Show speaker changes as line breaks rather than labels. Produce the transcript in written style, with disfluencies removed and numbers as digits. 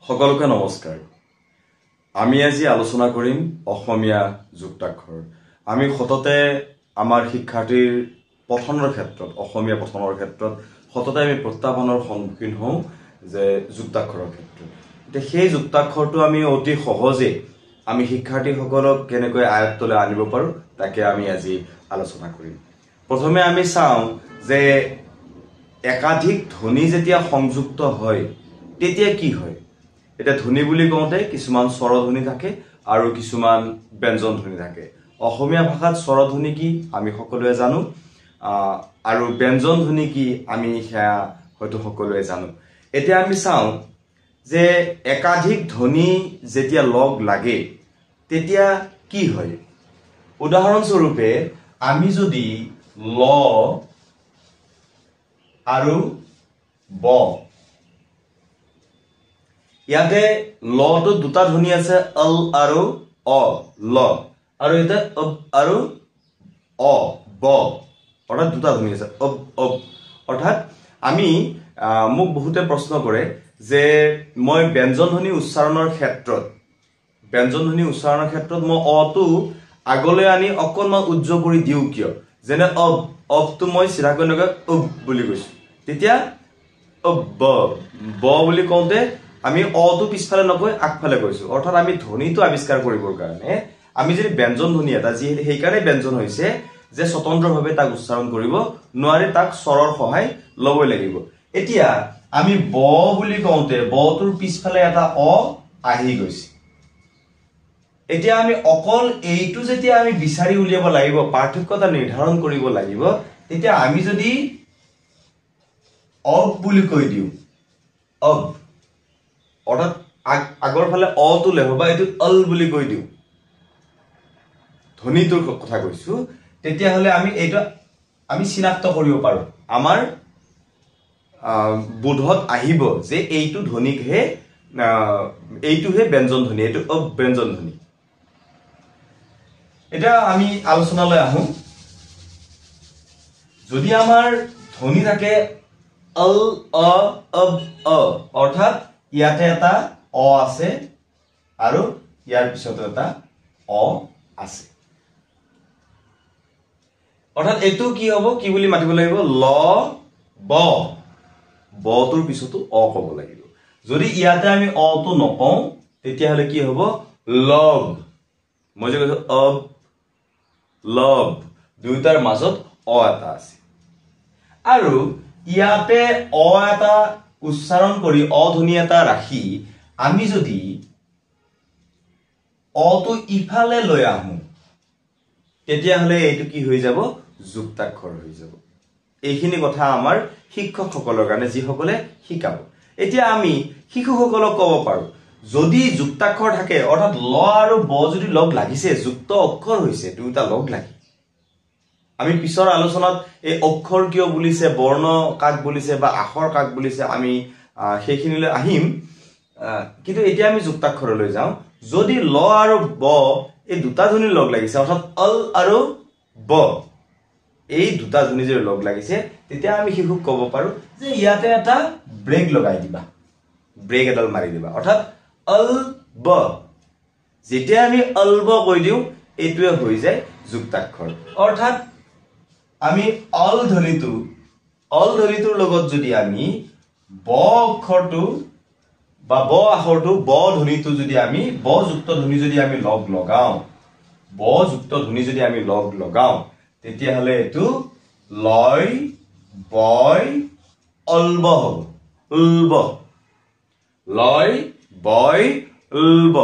সকলোকে নমস্কাৰ। আমি আজি আলোচনা কৰিম অসমীয়া যুক্তাক্ষৰ। আমি সততে আমাৰ শিক্ষাৰ্থীৰ পঠনৰ ক্ষেত্ৰত অসমীয়া পঠনৰ ক্ষেত্ৰত সততে আমি প্ৰত্যাহ্বানৰ সন্মুখীন হওঁ যে যুক্তাক্ষৰৰ ক্ষেত্ৰত। এতিয়া সেই যুক্তাক্ষৰটো আমি অতি সহজে আমি শিক্ষাৰ্থীসকলক কেনেকৈ আয়ত্তলৈ আনিব পাৰোঁ তাকে আমি আজি আলোচনা কৰিম। প্ৰথমে আমি চাওঁ যে একাধিক ধ্বনি যেতিয়া সংযুক্ত হয় তেতিয়া কি হয়। এতিয়া ধ্বনি বুলি কওঁতে কিছুমান স্বৰধ্বনি থাকে আৰু কিছুমান ব্যঞ্জন ধ্বনি থাকে। অসমীয়া ভাষাত স্বৰধ্বনি কি আমি সকলোৱে জানো, আৰু ব্যঞ্জন ধ্বনি কি আমি সেয়া হয়তো সকলোৱে জানো। এতিয়া আমি চাওঁ যে একাধিক ধ্বনি যেতিয়া লগ লাগে তেতিয়া কি হয়। উদাহৰণস্বৰূপে আমি যদি ল আৰু ব, ইয়াতে লটো দুটা ধ্বনি আছে, অল আৰু অ, ল, আৰু ইয়াতে অব আৰু অ, ব, অৰ্থাৎ দুটা ধ্বনি আছে, অব অব। অৰ্থাৎ আমি মোক বহুতে প্ৰশ্ন কৰে যে মই ব্যঞ্জন ধ্বনি উচ্চাৰণৰ ক্ষেত্ৰত মই অটো আগলৈ আনি অকণমান উজ্জ্বল কৰি দিওঁ কিয়। যেনে অব, অবটো মই চিধাকৈ এনেকৈ অব বুলি কৈছো, তেতিয়া অব ব বুলি কওঁতে আমি অটো পিছফালে নকৈ আগফালে কৈছো। অৰ্থাৎ আমি ধ্বনিটো আৱিষ্কাৰ কৰিবৰ কাৰণে আমি যদি ব্যঞ্জন ধ্বনি এটা, যি সেইকাৰণে ব্যঞ্জন হৈছে যে স্বতন্ত্ৰভাৱে তাক উচ্চাৰণ কৰিব নোৱাৰি, তাক স্বৰৰ সহায় ল'বই লাগিব। এতিয়া আমি ব বুলি কওঁতে বটোৰ পিছফালে এটা অ আহি গৈছে। এতিয়া আমি অকল এইটো যেতিয়া আমি বিচাৰি উলিয়াব লাগিব, পাৰ্থক্যতা নিৰ্ধাৰণ কৰিব লাগিব, তেতিয়া আমি যদি অব বুলি কৈ দিওঁ, অব, অৰ্থাৎ আগৰ ফালে অটো লেভ বা এইটো অল বুলি কৈ দিওঁ, ধ্বনিটোৰ কথা কৈছো, তেতিয়াহ'লে আমি এইটো আমি চিনাক্ত কৰিব পাৰো। আমাৰ বোধত আহিব যে এইটো ধ্বনিকহে এইটোহে ব্যঞ্জন ধ্বনি, এইটো অব্যঞ্জন ধ্বনি। এতিয়া আমি আলোচনালৈ আহো। যদি আমাৰ ধ্বনি থাকে অল অ অব অ, অৰ্থাৎ ইয়াতে এটা অ আছে আৰু ইয়াৰ পিছতো এটা অ আছে, অৰ্থাৎ এইটো কি হ'ব, কি বুলি মাতিব লাগিব, ল ব, বটোৰ পিছতো অ ক'ব লাগিব। যদি ইয়াতে আমি অটো নকওঁ তেতিয়াহ'লে কি হ'ব, লব। মই যে কৈছো অব লব, দুয়োটাৰ মাজত অ এটা আছে। আৰু ইয়াতে অ এটা উচ্চাৰণ কৰি অধ্বনি এটা ৰাখি আমি যদি অটো ইফালে লৈ আহো তেতিয়াহ'লে এইটো কি হৈ যাব, যুক্তাক্ষৰ হৈ যাব। এইখিনি কথা আমাৰ শিক্ষকসকলৰ কাৰণে, যিসকলে শিকাব। এতিয়া আমি শিশুসকলক ক'ব পাৰো, যদি যুক্তাক্ষৰ থাকে অৰ্থাৎ ল আৰু ব যদি লগ লাগিছে, যুক্ত অক্ষৰ হৈছে, দুয়োটা লগ লাগি, আমি পিছৰ আলোচনাত এই অক্ষৰ কিয় বুলিছে, বৰ্ণ কাক বুলিছে বা আখৰ কাক বুলিছে আমি সেইখিনিলৈ আহিম, কিন্তু এতিয়া আমি যুক্তাক্ষৰলৈ যাওঁ। যদি ল আৰু ব এই দুটা ধ্বনি লগ লাগিছে, অৰ্থাৎ অল আৰু ব এই দুটা ধ্বনি যদি লগ লাগিছে, তেতিয়া আমি শিশুক ক'ব পাৰো যে ইয়াতে এটা ব্ৰেক লগাই দিবা, ব্ৰেক এডাল মাৰি দিবা, অৰ্থাৎ অল ব। যেতিয়া আমি অল ব কৈ দিওঁ এইটোৱে হৈ যায় যুক্তাক্ষৰ। অৰ্থাৎ আমি অল ধ্বনিটোৰ লগত যদি আমি ব অক্ষৰটো বা ব আখৰটো, ব ধ্বনিটো যদি আমি ব যুক্ত ধ্বনি যদি আমি লগ লগাওঁ, তেতিয়াহ'লে এইটো লয় বয় অলব হ'ব, উলব, লয় বয় উলব।